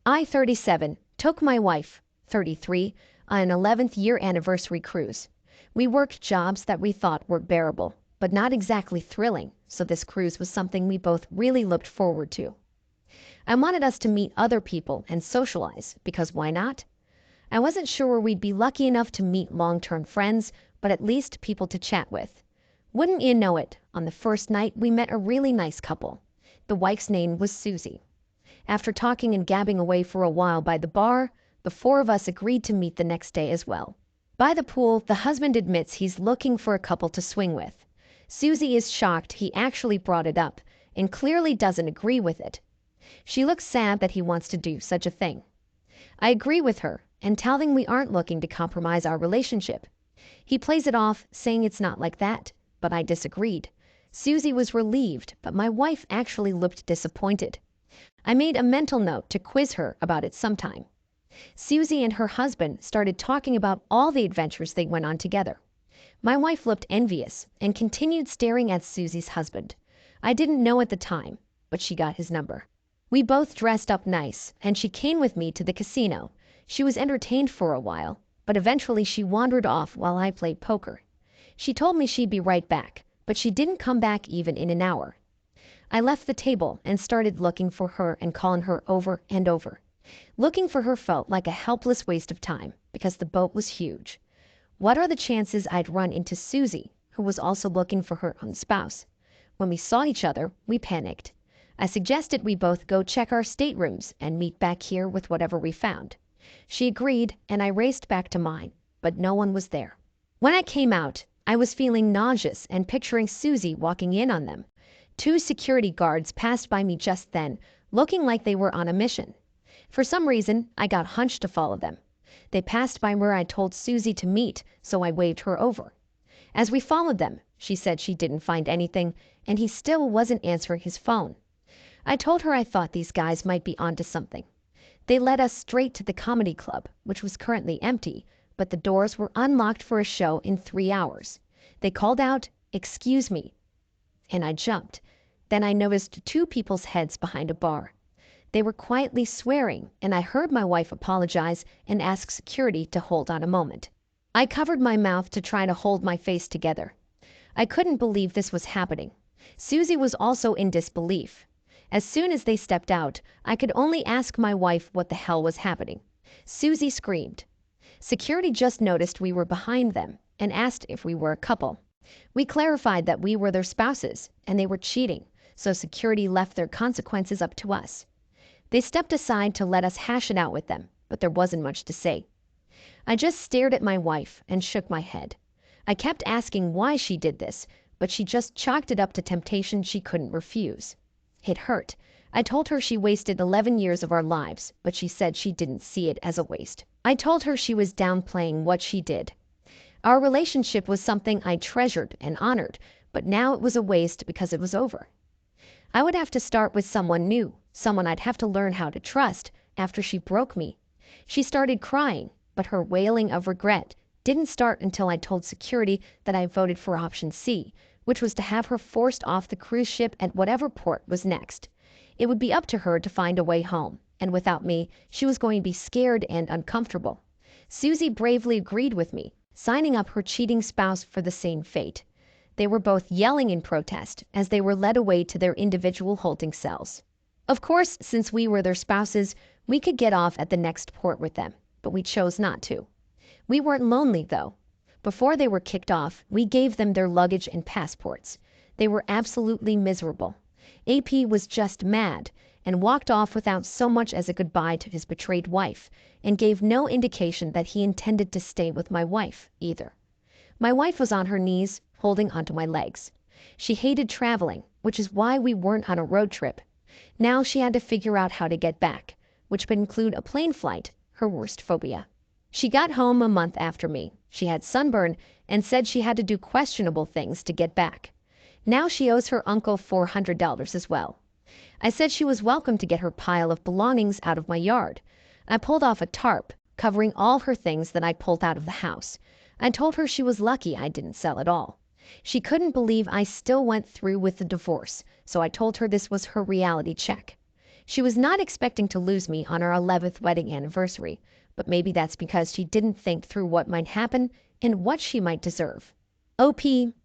I, 37, took my wife, 33, on an 11th year anniversary cruise. We worked jobs that we thought were bearable, but not exactly thrilling, so this cruise was something we both really looked forward to. I wanted us to meet other people and socialize, because why not? I wasn't sure we'd be lucky enough to meet long-term friends, but at least people to chat with. Wouldn't you know it, on the first night we met a really nice couple. The wife's name was Susie. After talking and gabbing away for a while by the bar, the four of us agreed to meet the next day as well. By the pool, the husband admits he's looking for a couple to swing with. Susie is shocked he actually brought it up and clearly doesn't agree with it. She looks sad that he wants to do such a thing. I agree with her and tell him we aren't looking to compromise our relationship. He plays it off, saying it's not like that, but I disagreed. Susie was relieved, but my wife actually looked disappointed. I made a mental note to quiz her about it sometime. Susie and her husband started talking about all the adventures they went on together. My wife looked envious and continued staring at Susie's husband. I didn't know at the time, but she got his number. We both dressed up nice, and she came with me to the casino. She was entertained for a while, but eventually she wandered off while I played poker. She told me she'd be right back, but she didn't come back even in an hour. I left the table and started looking for her and calling her over and over. Looking for her felt like a helpless waste of time because the boat was huge. What are the chances I'd run into Susie, who was also looking for her own spouse? When we saw each other, we panicked. I suggested we both go check our staterooms and meet back here with whatever we found. She agreed, and I raced back to mine, but no one was there. When I came out, I was feeling nauseous and picturing Susie walking in on them. 2 security guards passed by me just then, looking like they were on a mission. For some reason, I got hunched to follow them. They passed by where I told Susie to meet, so I waved her over. As we followed them, she said she didn't find anything, and he still wasn't answering his phone. I told her I thought these guys might be onto something. They led us straight to the comedy club, which was currently empty, but the doors were unlocked for a show in 3 hours. They called out, "Excuse me," and I jumped. Then I noticed 2 people's heads behind a bar. They were quietly swearing, and I heard my wife apologize and ask security to hold on a moment. I covered my mouth to try to hold my face together. I couldn't believe this was happening. Susie was also in disbelief. As soon as they stepped out, I could only ask my wife what the hell was happening. Susie screamed. Security just noticed we were behind them and asked if we were a couple. We clarified that we were their spouses and they were cheating, so security left their consequences up to us. They stepped aside to let us hash it out with them, but there wasn't much to say. I just stared at my wife and shook my head. I kept asking why she did this, but she just chalked it up to temptation she couldn't refuse. It hurt. I told her she wasted 11 years of our lives, but she said she didn't see it as a waste. I told her she was downplaying what she did. Our relationship was something I treasured and honored, but now it was a waste because it was over. I would have to start with someone new, someone I'd have to learn how to trust after she broke me. She started crying, but her wailing of regret didn't start until I told security that I voted for option C, which was to have her forced off the cruise ship at whatever port was next. It would be up to her to find a way home, and without me, she was going to be scared and uncomfortable. Susie bravely agreed with me, signing up her cheating spouse for the same fate. They were both yelling in protest as they were led away to their individual holding cells. Of course, since we were their spouses, we could get off at the next port with them, but we chose not to. We weren't lonely, though. Before they were kicked off, we gave them their luggage and passports. They were absolutely miserable. AP was just mad and walked off without so much as a goodbye to his betrayed wife, and gave no indication that he intended to stay with my wife, either. My wife was on her knees, holding onto my legs. She hated traveling, which is why we weren't on a road trip. Now she had to figure out how to get back, which would include a plane flight, her worst phobia. She got home a month after me. She had sunburn and said she had to do questionable things to get back. Now she owes her uncle $400 as well. I said she was welcome to get her pile of belongings out of my yard. I pulled off a tarp, covering all her things that I pulled out of the house. I told her she was lucky I didn't sell it all. She couldn't believe I still went through with the divorce, so I told her this was her reality check. She was not expecting to lose me on our 11th wedding anniversary, but maybe that's because she didn't think through what might happen and what she might deserve. OP,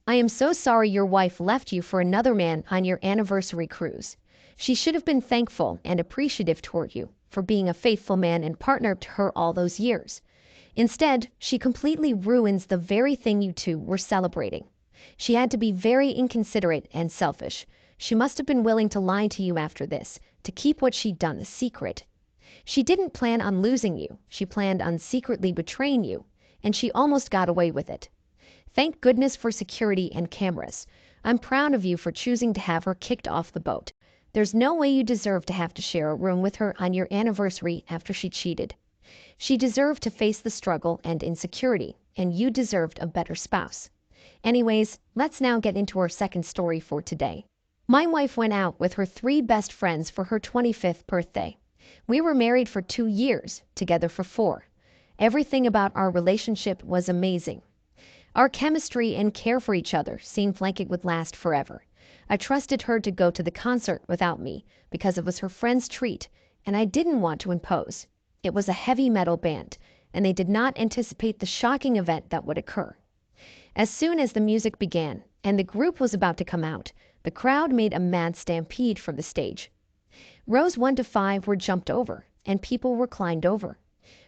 I am so sorry your wife left you for another man on your anniversary cruise. She should have been thankful and appreciative toward you for being a faithful man and partner to her all those years. Instead, she completely ruins the very thing you two were celebrating. She had to be very inconsiderate and selfish. She must have been willing to lie to you after this, to keep what she'd done a secret. She didn't plan on losing you. She planned on secretly betraying you, and she almost got away with it. Thank goodness for security and cameras. I'm proud of you for choosing to have her kicked off the boat. There's no way you deserve to have to share a room with her on your anniversary after she cheated. She deserved to face the struggle and insecurity, and you deserved a better spouse. Anyways, let's now get into our second story for today. My wife went out with her 3 best friends for her 25th birthday. We were married for 2 years, together for 4. Everything about our relationship was amazing. Our chemistry and care for each other seemed like it would last forever. I trusted her to go to the concert without me because it was her friend's treat, and I didn't want to impose. It was a heavy metal band, and they did not anticipate the shocking event that would occur. As soon as the music began and the group was about to come out, the crowd made a mad stampede from the stage. Rows 1 to 5 were jumped over, and people were climbed over.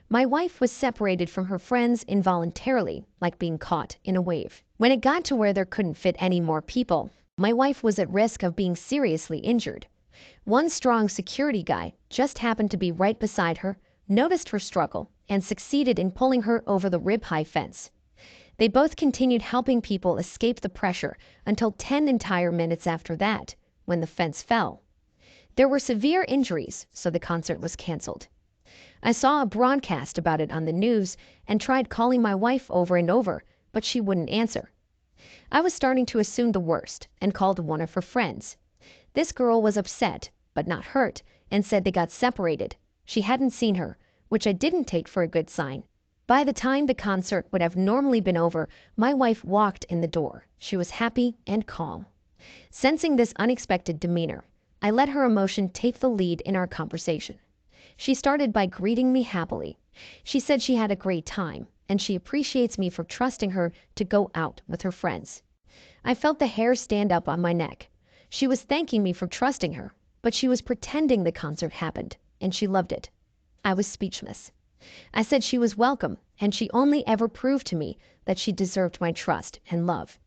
My wife was separated from her friends involuntarily, like being caught in a wave. When it got to where there couldn't fit any more people, my wife was at risk of being seriously injured. One strong security guy just happened to be right beside her, noticed her struggle, and succeeded in pulling her over the rib-high fence. They both continued helping people escape the pressure until 10 entire minutes after that, when the fence fell. There were severe injuries, so the concert was canceled. I saw a broadcast about it on the news and tried calling my wife over and over, but she wouldn't answer. I was starting to assume the worst and called one of her friends. This girl was upset, but not hurt, and said they got separated. She hadn't seen her, which I didn't take for a good sign. By the time the concert would have normally been over, my wife walked in the door. She was happy and calm. Sensing this unexpected demeanor, I let her emotion take the lead in our conversation. She started by greeting me happily. She said she had a great time, and she appreciates me for trusting her to go out with her friends. I felt the hair stand up on my neck. She was thanking me for trusting her, but she was pretending the concert happened, and she loved it. I was speechless. I said she was welcome, and she only ever proved to me that she deserved my trust and love.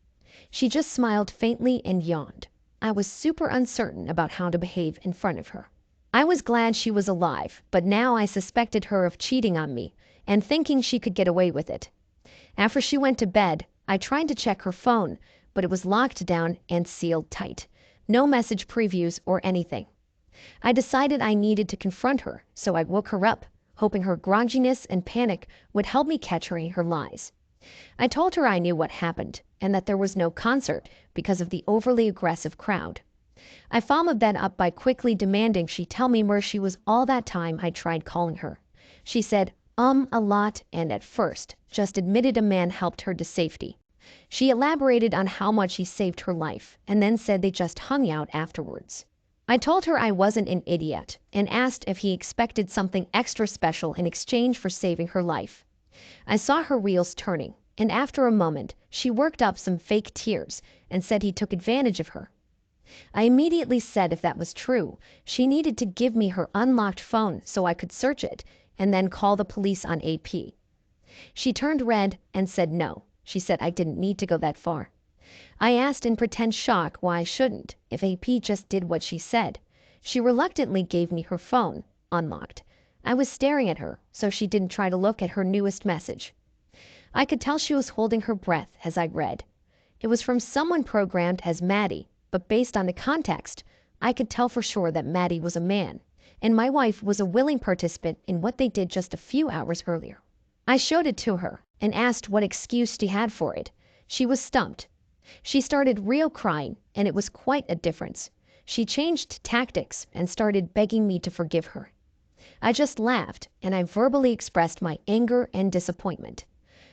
She just smiled faintly and yawned. I was super uncertain about how to behave in front of her. I was glad she was alive, but now I suspected her of cheating on me and thinking she could get away with it. After she went to bed, I tried to check her phone, but it was locked down and sealed tight. No message previews or anything. I decided I needed to confront her, so I woke her up, hoping her grogginess and panic would help me catch her in her lies. I told her I knew what happened and that there was no concert because of the overly aggressive crowd. I followed that up by quickly demanding she tell me where she was all that time I tried calling her. She said, a lot, and at first just admitted a man helped her to safety. She elaborated on how much he saved her life and then said they just hung out afterwards. I told her I wasn't an idiot and asked if he expected something extra special in exchange for saving her life. I saw her wheels turning, and after a moment, she worked up some fake tears and said he took advantage of her. I immediately said if that was true, she needed to give me her unlocked phone so I could search it and then call the police on AP. She turned red and said no. She said I didn't need to go that far. I asked in pretend shock why I shouldn't, if AP just did what she said. She reluctantly gave me her phone, unlocked. I was staring at her, so she didn't try to look at her newest message. I could tell she was holding her breath as I read. It was from someone programmed as Maddie, but based on the context, I could tell for sure that Maddie was a man, and my wife was a willing participant in what they did just a few hours earlier. I showed it to her and asked what excuse she had for it. She was stumped. She started real crying, and it was quite a difference. She changed tactics and started begging me to forgive her. I just laughed, and I verbally expressed my anger and disappointment.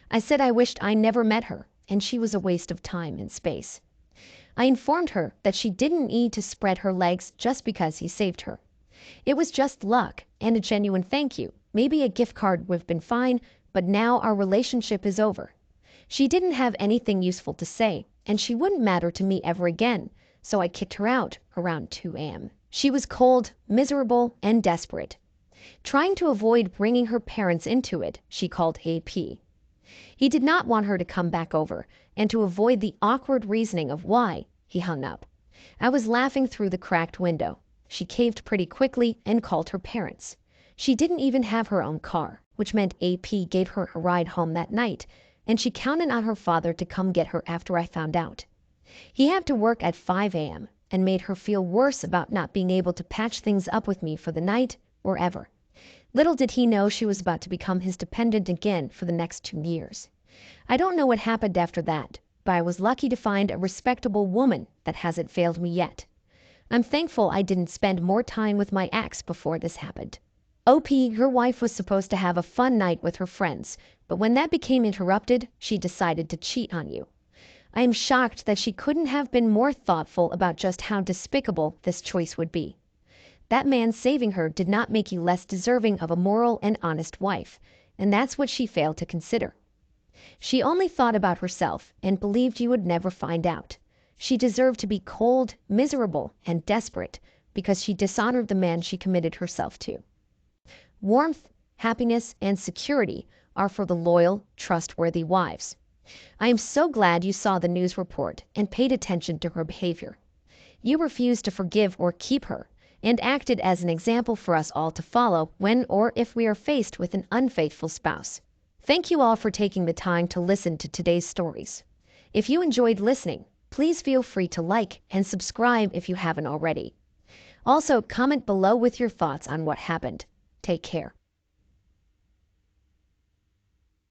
I said I wished I never met her, and she was a waste of time and space. I informed her that she didn't need to spread her legs just because he saved her. It was just luck and a genuine thank you. Maybe a gift card would have been fine, but now our relationship is over. She didn't have anything useful to say, and she wouldn't matter to me ever again, so I kicked her out around 2 a.m. She was cold, miserable, and desperate. Trying to avoid bringing her parents into it, she called AP. He did not want her to come back over, and to avoid the awkward reasoning of why, he hung up. I was laughing through the cracked window. She caved pretty quickly and called her parents. She didn't even have her own car, which meant AP gave her a ride home that night, and she counted on her father to come get her after I found out. He had to work at 5 a.m. and made her feel worse about not being able to patch things up with me for the night or ever. Little did he know she was about to become his dependent again for the next 2 years. I don't know what happened after that, but I was lucky to find a respectable woman that hasn't failed me yet. I'm thankful I didn't spend more time with my ex before this happened. OP, your wife was supposed to have a fun night with her friends, but when that became interrupted, she decided to cheat on you. I am shocked that she couldn't have been more thoughtful about just how despicable this choice would be. That man saving her did not make you less deserving of a moral and honest wife, and that's what she failed to consider. She only thought about herself and believed you would never find out. She deserved to be cold, miserable, and desperate because she dishonored the man she committed herself to. Warmth, happiness, and security are for the loyal, trustworthy wives. I am so glad you saw the news report and paid attention to her behavior. You refused to forgive or keep her, and acted as an example for us all to follow when or if we are faced with an unfaithful spouse. Thank you all for taking the time to listen to today's stories. If you enjoyed listening, please feel free to like and subscribe if you haven't already. Also, comment below with your thoughts on what happened. Take care.